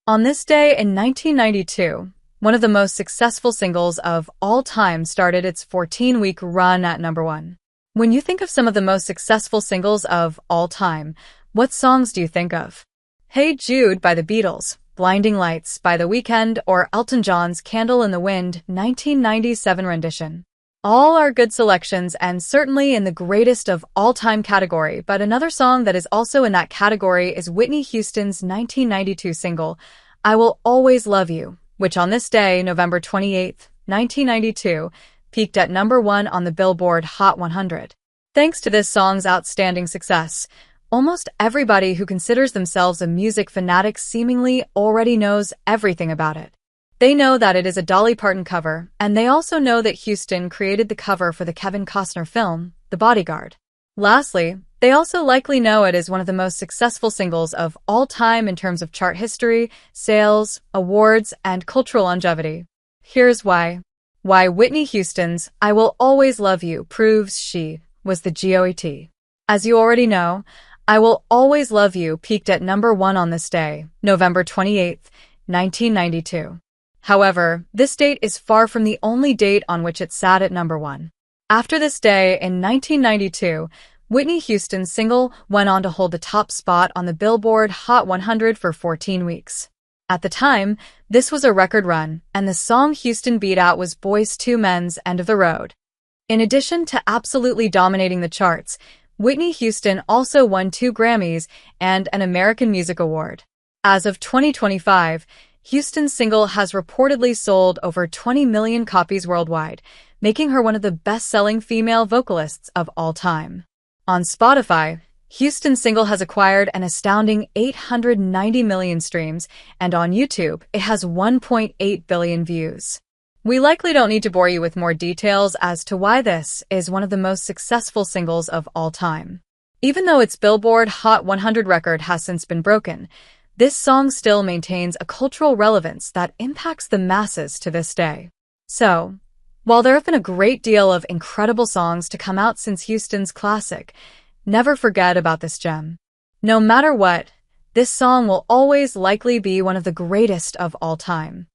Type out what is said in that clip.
On this day in 1992, one of the most successful singles of all time started its 14-week run at number one. When you think of some of the most successful singles of all time, what songs do you think of? Hey Jude by the Beatles, Blinding Lights by The Weeknd, or Elton John's Candle in the Wind 1997 rendition. All are good selections and certainly in the greatest of all-time category, but another song that is also in that category is Whitney Houston's 1992 single, I Will Always Love You, which on this day, November 28, 1992, peaked at number one on the Billboard Hot 100. Thanks to this song's outstanding success, almost everybody who considers themselves a music fanatic seemingly already knows everything about it. They know that it is a Dolly Parton cover, and they also know that Houston created the cover for the Kevin Costner film, The Bodyguard. Lastly, they also likely know it is one of the most successful singles of all time in terms of chart history, sales, awards, and cultural longevity. Here's why. Why Whitney Houston's I Will Always Love You proves she was the GOAT. As you already know, I Will Always Love You peaked at number one on this day, November 28, 1992. However, this date is far from the only date on which it sat at number one. After this day in 1992, Whitney Houston's single went on to hold the top spot on the Billboard Hot 100 for 14 weeks. At the time, this was a record run, and the song Houston beat out was Boyz II Men's End of the Road. In addition to absolutely dominating the charts, Whitney Houston also won 2 Grammys and an American Music Award. As of 2025, Houston's single has reportedly sold over 20 million copies worldwide, making her one of the best-selling female vocalists of all time. On Spotify, Houston's single has acquired an astounding 890 million streams, and on YouTube, it has 1.8 billion views. We likely don't need to bore you with more details as to why this is one of the most successful singles of all time. Even though its Billboard Hot 100 record has since been broken, this song still maintains a cultural relevance that impacts the masses to this day. So, while there have been a great deal of incredible songs to come out since Houston's classic, never forget about this gem. No matter what, this song will always likely be one of the greatest of all time.